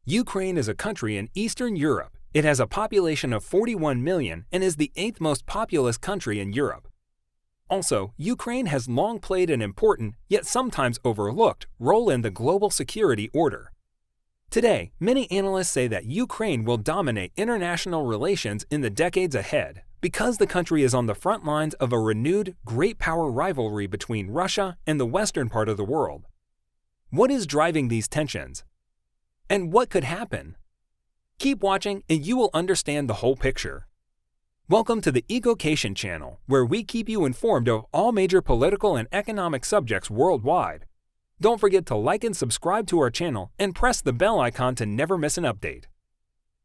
Ukraine is a country in Eastern Europe. It has a population of 41 million and is the 8th most populous country in Europe. Also, Ukraine has long played an important, yet sometimes overlooked, role in the global security order. Today, many analysts say that Ukraine will dominate international relations in the decades ahead because the country is on the front lines of a renewed great power rivalry between Russia and the western part of the world. What is driving these tensions? And what could happen? Keep watching and you will understand the whole picture. Welcome to the Egocation channel, where we keep you informed of all major political and economic subjects worldwide. Don't forget to like and subscribe to our channel and press the bell icon to never miss an update.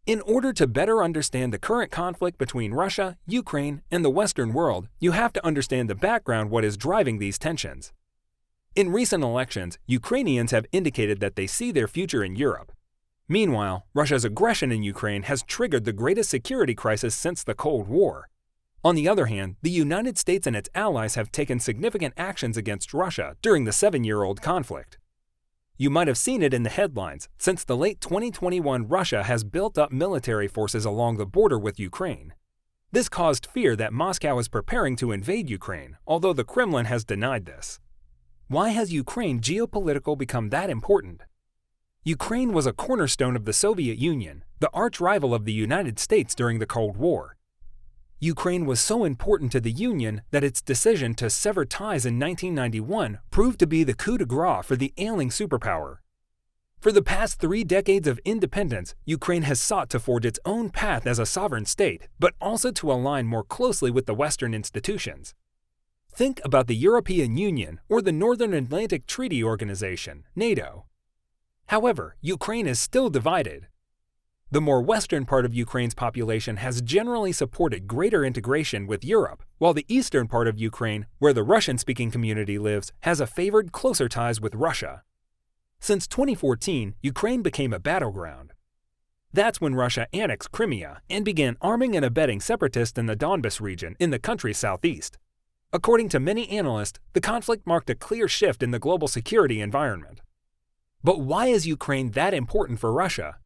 In order to better understand the current conflict between Russia, Ukraine, and the Western world, you have to understand the background what is driving these tensions. In recent elections, Ukrainians have indicated that they see their future in Europe. Meanwhile, Russia's aggression in Ukraine has triggered the greatest security crisis since the Cold War. On the other hand, the United States and its allies have taken significant actions against Russia during the 7-year-old conflict. You might have seen it in the headlines. Since the late 2021, Russia has built up military forces along the border with Ukraine. This caused fear that Moscow is preparing to invade Ukraine, although the Kremlin has denied this. Why has Ukraine geopolitical become that important? Ukraine was a cornerstone of the Soviet Union, the arch-rival of the United States during the Cold War. Ukraine was so important to the Union that its decision to sever ties in 1991 proved to be the coup de grace for the ailing superpower. For the past 3 decades of independence, Ukraine has sought to forge its own path as a sovereign state, but also to align more closely with the Western institutions. Think about the European Union or the Northern Atlantic Treaty Organization, NATO. However, Ukraine is still divided. The more western part of Ukraine's population has generally supported greater integration with Europe, while the eastern part of Ukraine, where the Russian-speaking community lives, has favored closer ties with Russia. Since 2014, Ukraine became a battleground. That's when Russia annexed Crimea and began arming and abetting separatists in the Donbas region in the country's southeast. According to many analysts, the conflict marked a clear shift in the global security environment. But why is Ukraine that important for Russia?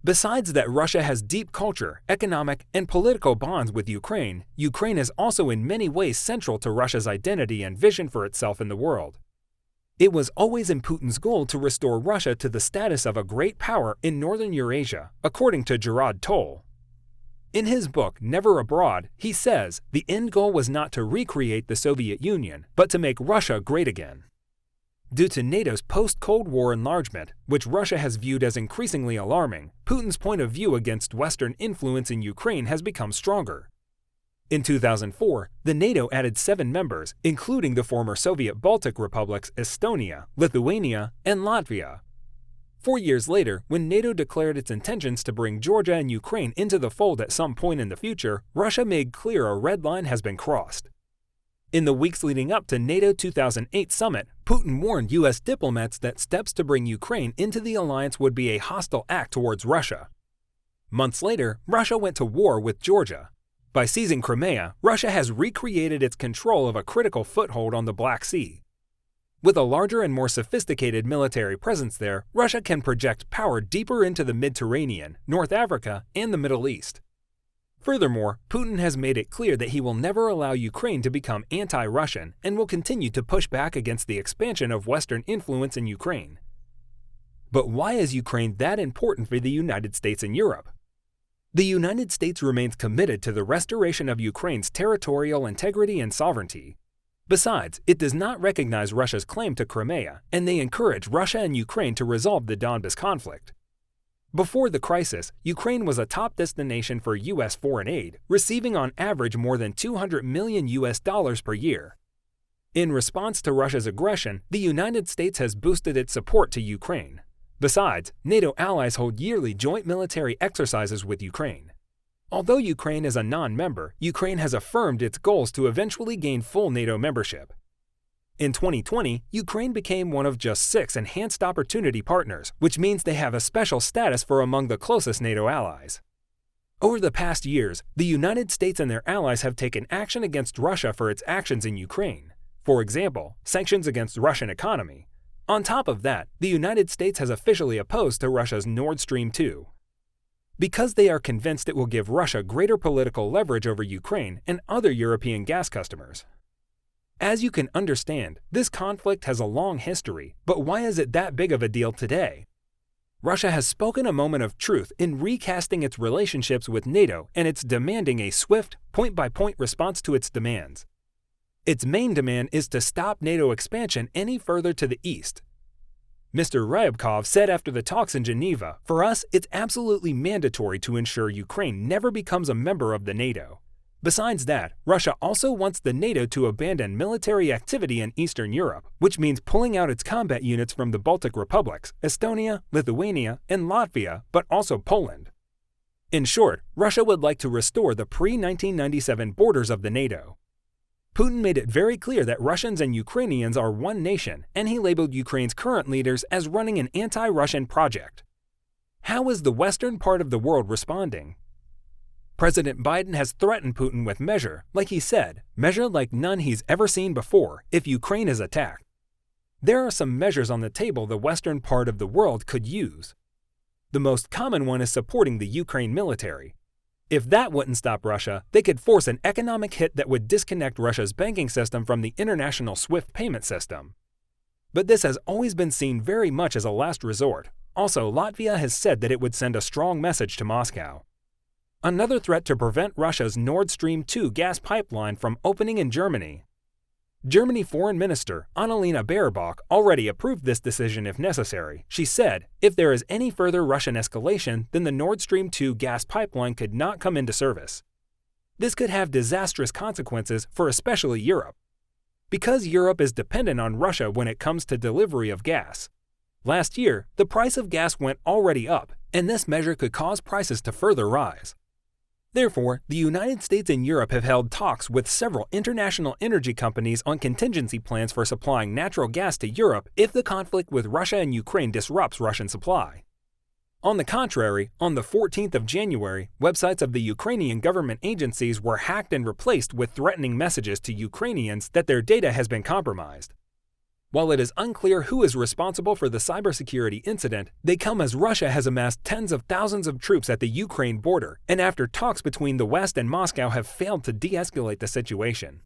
Besides that Russia has deep culture, economic, and political bonds with Ukraine, Ukraine is also in many ways central to Russia's identity and vision for itself in the world. It was always in Putin's goal to restore Russia to the status of a great power in northern Eurasia, according to Gerard Toll. In his book, Never Abroad, he says the end goal was not to recreate the Soviet Union, but to make Russia great again. Due to NATO's post-Cold War enlargement, which Russia has viewed as increasingly alarming, Putin's point of view against Western influence in Ukraine has become stronger. In 2004, the NATO added 7 members, including the former Soviet Baltic republics Estonia, Lithuania, and Latvia. 4 years later, when NATO declared its intentions to bring Georgia and Ukraine into the fold at some point in the future, Russia made clear a red line has been crossed. In the weeks leading up to NATO 2008 summit, Putin warned U.S. diplomats that steps to bring Ukraine into the alliance would be a hostile act towards Russia. Months later, Russia went to war with Georgia. By seizing Crimea, Russia has recreated its control of a critical foothold on the Black Sea. With a larger and more sophisticated military presence there, Russia can project power deeper into the Mediterranean, North Africa, and the Middle East. Furthermore, Putin has made it clear that he will never allow Ukraine to become anti-Russian and will continue to push back against the expansion of Western influence in Ukraine. But why is Ukraine that important for the United States and Europe? The United States remains committed to the restoration of Ukraine's territorial integrity and sovereignty. Besides, it does not recognize Russia's claim to Crimea, and they encourage Russia and Ukraine to resolve the Donbas conflict. Before the crisis, Ukraine was a top destination for U.S. foreign aid, receiving on average more than $200 million per year. In response to Russia's aggression, the United States has boosted its support to Ukraine. Besides, NATO allies hold yearly joint military exercises with Ukraine. Although Ukraine is a non-member, Ukraine has affirmed its goals to eventually gain full NATO membership. In 2020, Ukraine became one of just 6 enhanced opportunity partners, which means they have a special status for among the closest NATO allies. Over the past years, the United States and their allies have taken action against Russia for its actions in Ukraine. For example, sanctions against Russian economy. On top of that, the United States has officially opposed to Russia's Nordstream 2, because they are convinced it will give Russia greater political leverage over Ukraine and other European gas customers. As you can understand, this conflict has a long history, but why is it that big of a deal today? Russia has spoken a moment of truth in recasting its relationships with NATO, and it's demanding a swift, point-by-point response to its demands. Its main demand is to stop NATO expansion any further to the east. Mr. Ryabkov said after the talks in Geneva, "For us, it's absolutely mandatory to ensure Ukraine never becomes a member of the NATO." Besides that, Russia also wants the NATO to abandon military activity in Eastern Europe, which means pulling out its combat units from the Baltic republics, Estonia, Lithuania, and Latvia, but also Poland. In short, Russia would like to restore the pre-1997 borders of the NATO. Putin made it very clear that Russians and Ukrainians are one nation, and he labeled Ukraine's current leaders as running an anti-Russian project. How is the western part of the world responding? President Biden has threatened Putin with measure like none he's ever seen before if Ukraine is attacked. There are some measures on the table the western part of the world could use. The most common one is supporting the Ukraine military. If that wouldn't stop Russia, they could force an economic hit that would disconnect Russia's banking system from the international SWIFT payment system. But this has always been seen very much as a last resort. Also, Latvia has said that it would send a strong message to Moscow. Another threat to prevent Russia's Nord Stream 2 gas pipeline from opening in Germany. Germany Foreign Minister Annalena Baerbock already approved this decision if necessary. She said, if there is any further Russian escalation, then the Nord Stream 2 gas pipeline could not come into service. This could have disastrous consequences for especially Europe, because Europe is dependent on Russia when it comes to delivery of gas. Last year, the price of gas went already up, and this measure could cause prices to further rise. Therefore, the United States and Europe have held talks with several international energy companies on contingency plans for supplying natural gas to Europe if the conflict with Russia and Ukraine disrupts Russian supply. On the contrary, on the 14th of January, websites of the Ukrainian government agencies were hacked and replaced with threatening messages to Ukrainians that their data has been compromised. While it is unclear who is responsible for the cybersecurity incident, they come as Russia has amassed tens of thousands of troops at the Ukraine border, and after talks between the West and Moscow have failed to de-escalate the situation.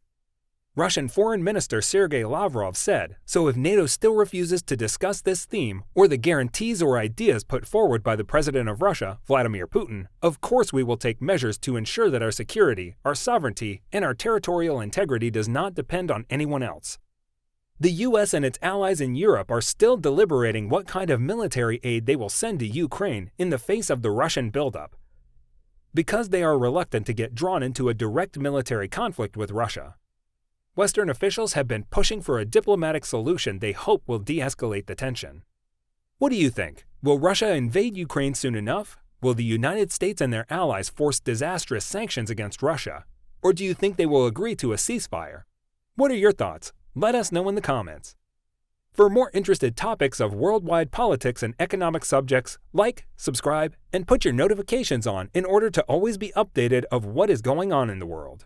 Russian Foreign Minister Sergei Lavrov said, "So if NATO still refuses to discuss this theme, or the guarantees or ideas put forward by the President of Russia, Vladimir Putin, of course we will take measures to ensure that our security, our sovereignty, and our territorial integrity does not depend on anyone else." The US and its allies in Europe are still deliberating what kind of military aid they will send to Ukraine in the face of the Russian buildup, because they are reluctant to get drawn into a direct military conflict with Russia. Western officials have been pushing for a diplomatic solution they hope will de-escalate the tension. What do you think? Will Russia invade Ukraine soon enough? Will the United States and their allies force disastrous sanctions against Russia? Or do you think they will agree to a ceasefire? What are your thoughts? Let us know in the comments. For more interested topics of worldwide politics and economic subjects, like, subscribe, and put your notifications on in order to always be updated of what is going on in the world.